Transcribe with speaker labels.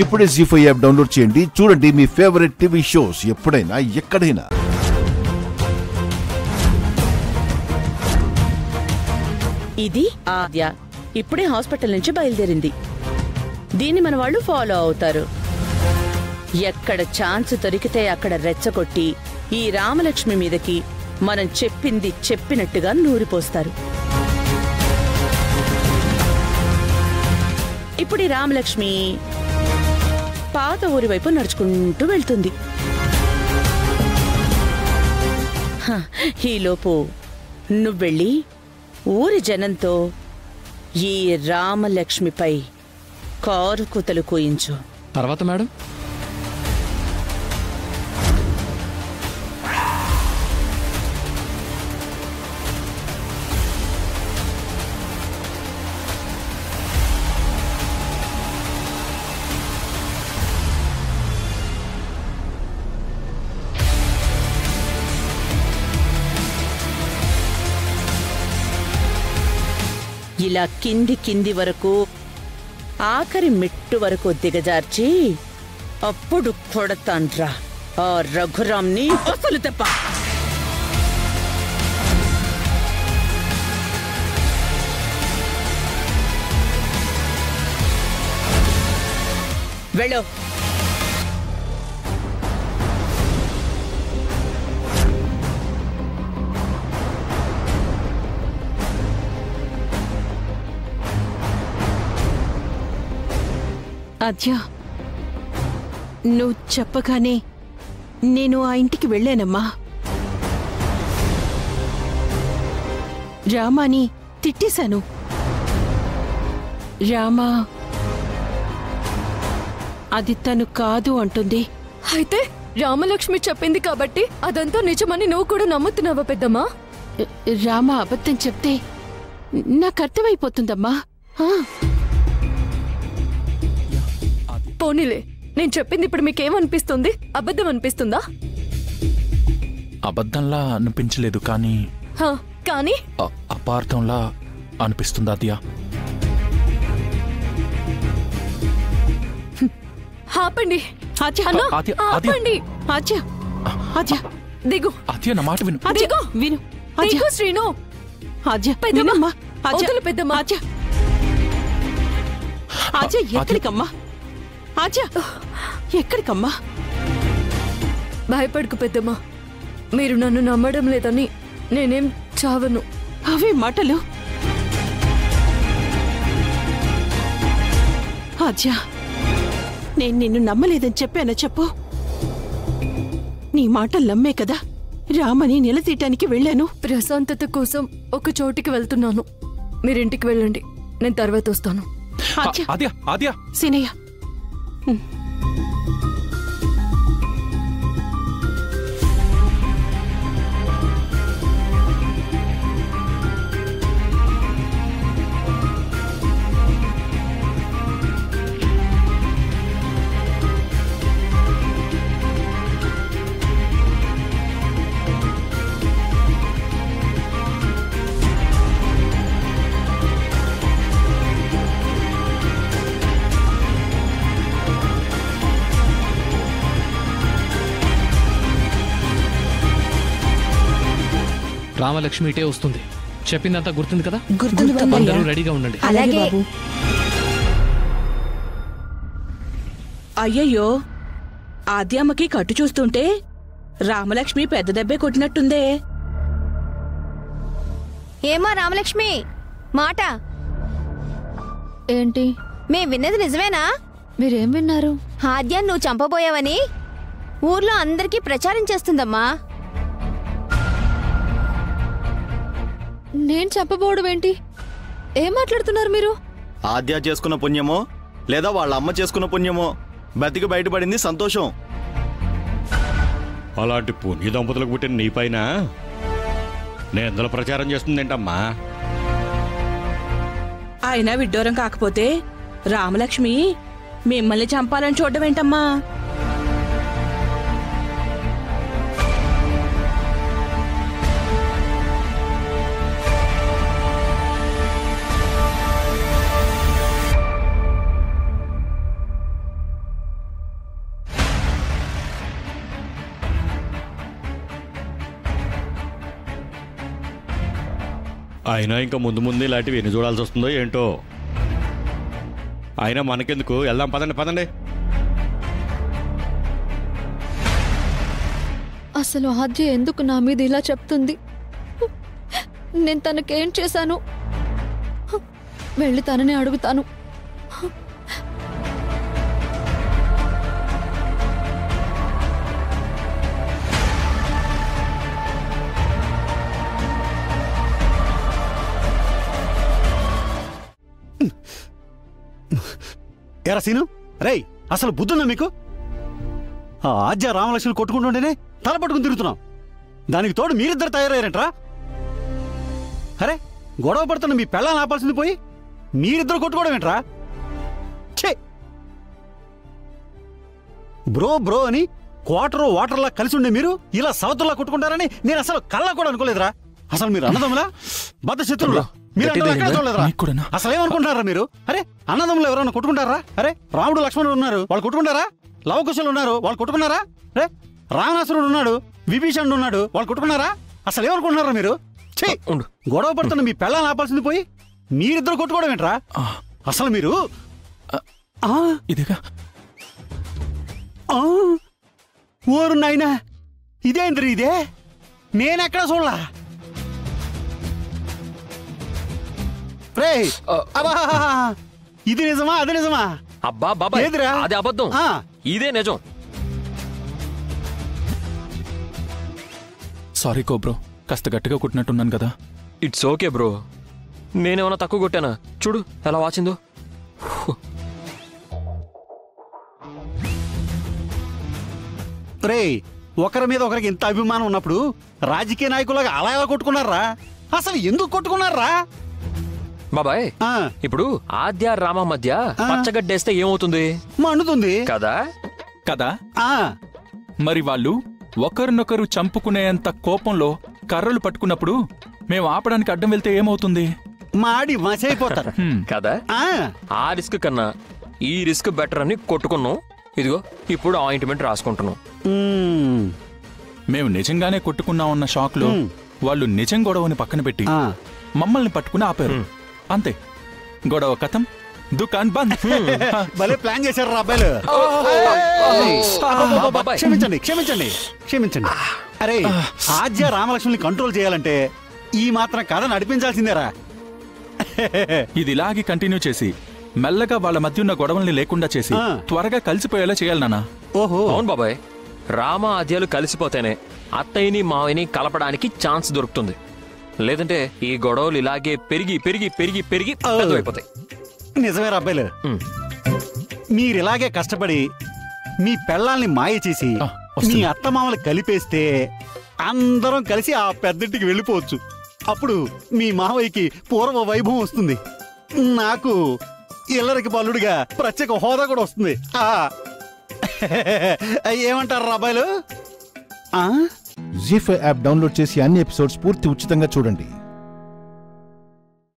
Speaker 1: ఇప్పుడే జీ5 app download చేయండి. చూడండి మీ ఫేవరెట్ టీవీ షోస్ ఎప్పుడైనా ఎక్కడైనా.
Speaker 2: ఇది ఆద్య ఇప్పుడే హాస్పిటల్ నుంచి బయలుదేరింది. దీన్ని మన వాళ్ళు ఫాలో అవుతారు. ఎక్కడ ఛాన్స్ దొరికితే అక్కడ రెచ్చగొట్టి ఈ రామలక్ష్మి మీదకి మనం చెప్పింది చెప్పినట్టుగా నూరిపోస్తారు. ఇప్పుడు ఈ రామలక్ష్మి పాత ఊరి వైపు నడుచుకుంటూ వెళ్తుంది. ఈలోపు నువ్వెళ్ళి ఊరి జనంతో ఈ రామలక్ష్మిపై కారు కూతలు కూయించు.
Speaker 3: తర్వాత మేడం
Speaker 2: ఇలా కింది వరకు ఆఖరి మెట్టు వరకు దిగజార్చి అప్పుడు కొడతాన్రా ఆ రఘురామ్ని అసలు తెప్ప. వెళ్ళు.
Speaker 4: ఆద్య, నువ్వు చెప్పగానే నేను ఆ ఇంటికి వెళ్ళానమ్మా. రామాని తిట్టేశాను. రామా అది తను కాదు అంటుంది.
Speaker 5: అయితే రామలక్ష్మి చెప్పింది కాబట్టి అదంతా నిజమని నువ్వు కూడా నమ్ముతున్నావా పెద్దమ్మా?
Speaker 4: రామ అబద్ధం చెప్తే నాకు అర్థమైపోతుందమ్మా.
Speaker 5: పోనీలే, నేను చెప్పింది ఇప్పుడు మీకేమనిపిస్తుంది? అబద్ధం అనిపిస్తుందా?
Speaker 3: అబద్ధంలా అనిపించలేదు, కానీ
Speaker 5: కానీ
Speaker 3: అపార్థంలా అనిపిస్తుంది ఆద్య.
Speaker 5: ఆపండి ఆపండి. దిగు
Speaker 3: ఆద్య, నా మాట విను.
Speaker 5: దిగు
Speaker 4: విను
Speaker 5: దిగు శ్రీను.
Speaker 4: పెద్దమ్మా
Speaker 5: పెద్దమ్మా
Speaker 4: ఎక్కడికమ్మా? ఎక్కడికమ్మా?
Speaker 5: భయపడకు పెద్దమ్మా, మీరు నన్ను నమ్మడం లేదని నేనేం చావను.
Speaker 4: అవే మాటలు. ఆద్య, నేను నిన్ను నమ్మలేదని చెప్పానా చెప్పు? నీ మాటలు నమ్మే కదా రామని నిలదీయటానికి వెళ్ళాను.
Speaker 5: ప్రశాంతత కోసం ఒక చోటికి వెళ్తున్నాను. మీరింటికి వెళ్ళండి, నేను తర్వాత వస్తాను.
Speaker 4: సీనయ్య,
Speaker 3: రామలక్ష్మి ఇటే వస్తుంది. చెప్పిందంతా గుర్తుంది కదా?
Speaker 2: అందరూ
Speaker 3: రెడీగా ఉండండి.
Speaker 2: అయ్యయ్యో, ఆద్యమ్మకి కట్టు చూస్తుంటే రామలక్ష్మి పెద్ద దెబ్బే కొట్టినట్టుందే.
Speaker 6: ఏమా రామలక్ష్మి, మాట
Speaker 5: ఏంటి?
Speaker 6: మేం విన్నది నిజమేనా?
Speaker 5: మీరేం విన్నారు?
Speaker 6: ఆద్యాన్ని నువ్వు చంపబోయావని ఊర్లో అందరికీ ప్రచారం చేస్తుందమ్మా.
Speaker 5: నేను చంపబోవడం ఏంటి? ఏం మాట్లాడుతున్నారు మీరు?
Speaker 7: ఆద్య చేసుకున్న పుణ్యమో లేదా వాళ్ళ అమ్మ చేసుకున్న పుణ్యమో బతికి బయటపడింది, సంతోషం.
Speaker 8: అలాంటి పుణ్య దంపతులకు పుట్టిన నీ పైన నేందులో ప్రచారం చేస్తుందేంటమ్మా?
Speaker 2: ఆయన విడ్డూరం కాకపోతే రామలక్ష్మి మిమ్మల్ని చంపాలని చూడడం ఏంటమ్మా?
Speaker 8: అయినా ఇంకా ముందు ముందు ఇలాంటివి ఎన్ని చూడాల్సి వస్తుందో ఏంటో. అయినా మనకెందుకు, వెళ్దాం పదండి పదండి.
Speaker 5: అసలు ఆద్య ఎందుకు నా మీద ఇలా చెప్తుంది? నేను తనకేం చేశాను? వెళ్ళి తననే అడుగుతాను.
Speaker 9: ఎరా సీను, రేయ్ అసలు బుద్ధుందా మీకు? ఆ ఆద్య రామలక్ష్మి కొట్టుకుంటుంటేనే తల పట్టుకుని తిరుగుతున్నాం. దానికి తోడు మీరిద్దరు తయారయ్యారంట్రా. అరే గొడవ పడుతున్న మీ పెళ్ళాన్ని ఆపాల్సింది పోయి మీరిద్దరు కొట్టుకోవడం ఏంట్రా? ఛే! బ్రో బ్రో అని క్వార్టర్ వాటర్లా కలిసి ఉండే మీరు ఇలా సవతుల్లా కొట్టుకుంటారని నేను అసలు కళ్ళ కూడా అనుకోలేదురా. అసలు మీరు అన్నదమ్ములా బద్ద శత్రువులా? మీరు ఎక్కడ చూడలేదురా? అసలు ఏమనుకుంటున్నారా మీరు? అరే అన్నదమ్ములు ఎవరైనా కొట్టుకుంటారా? అరే రాముడు లక్ష్మణుడు ఉన్నారు, వాళ్ళు కొట్టుకుంటారా? లవకుశలు ఉన్నారు, వాళ్ళు కొట్టుకున్నారా? అరే రావణాసురుడు ఉన్నాడు, విభీషణుడు ఉన్నాడు, వాళ్ళు కొట్టుకున్నారా? అసలు ఏమనుకుంటున్నారా మీరు? ఛీ! గొడవ పడుతున్న మీ పెళ్ళాన్ని ఆపాల్సింది పోయి మీరిద్దరు కొట్టుకోవడం ఏంట్రా? అసలు మీరు
Speaker 3: ఇదేగా
Speaker 9: ఓరు నాయనా, ఇదేంద్రీ ఇదే? నేనెక్కడ చూడలా. రే అబ్బా, ఇది నిజమా అది నిజమా?
Speaker 10: అబ్బా బాబా, అది అబద్ధం, ఇదే నిజం.
Speaker 3: సారీ కోబ్రో, కాస్త గట్టిగా కొట్టినట్టున్నాను కదా.
Speaker 10: ఇట్స్ ఓకే బ్రో, నేనేమన్నా తక్కువ కొట్టానా? చూడు ఎలా వాచిందో.
Speaker 9: రే ఒకరి మీద ఒకరికి ఇంత అభిమానం ఉన్నప్పుడు రాజకీయ నాయకులాగా అలా ఎలా కొట్టుకున్నారా? అసలు ఎందుకు కొట్టుకున్నారా?
Speaker 10: బాబాయ్ ఇప్పుడు ఆద్య రామ మధ్య పచ్చగడ్డేస్తే ఏమవుతుంది?
Speaker 9: మండుతుంది
Speaker 10: కదా
Speaker 3: కదా. మరి వాళ్ళు ఒకరినొకరు చంపుకునేంత కోపంలో కర్రలు పట్టుకున్నప్పుడు మేము ఆపడానికి అడ్డం వెళ్తే ఏమవుతుంది?
Speaker 9: మాడి మసైపోతారు
Speaker 10: కదా. ఆ రిస్క్ కన్నా ఈ రిస్క్ బెటర్ అని కొట్టుకున్నాం. ఇదిగో ఇప్పుడు ఆయింట్మెంట్ రాసుకుంటున్నాం.
Speaker 3: మేము నిజంగానే కొట్టుకున్నామన్న షాక్ లో వాళ్ళు నిజం గొడవని పక్కన పెట్టి మమ్మల్ని పట్టుకుని ఆపారు. అంతే, గొడవ కథం, దుకాన్ బంద్.
Speaker 9: భలే ప్లాన్ చేశారు రా అబ్బాయిలు. క్షమించండి క్షమించండి క్షమించండి. అరే ఆద్య రామలక్ష్మిని కంట్రోల్ చేయాలంటే ఈ మాత్రం కథ నడిపించాల్సిందేరా.
Speaker 3: ఇది ఇలాగే కంటిన్యూ చేసి మెల్లగా వాళ్ళ మధ్య ఉన్న గొడవల్ని లేకుండా చేసి త్వరగా కలిసిపోయేలా చేయాలి నాన్న.
Speaker 10: ఓహో అవును బాబాయ్, రామ ఆద్యాలు కలిసిపోతేనే అత్తయ్యని మావయ్యని కలపడానికి ఛాన్స్ దొరుకుతుంది. లేదంటే ఈ గొడవలు ఇలాగే పెరిగి పెరిగి పెరిగి పెరిగి పెద్దవైపోతాయి.
Speaker 9: నిజమేరా అబ్బాయిలు, మీరిలాగే కష్టపడి మీ పెళ్ళాల్ని మాయ చేసి మీ అత్తమామలు కలిపేస్తే అందరం కలిసి ఆ పెద్దింటికి వెళ్ళిపోవచ్చు. అప్పుడు మీ మావయ్యకి పూర్వ వైభవం వస్తుంది, నాకు ఇల్లరికి బల్లుడిగా ప్రత్యేక హోదా కూడా వస్తుంది. ఏమంటారు అబ్బాయిలు?
Speaker 1: జీ5 యాప్ డౌన్లోడ్ చేసి అన్ని ఎపిసోడ్స్ పూర్తి ఉచితంగా చూడండి.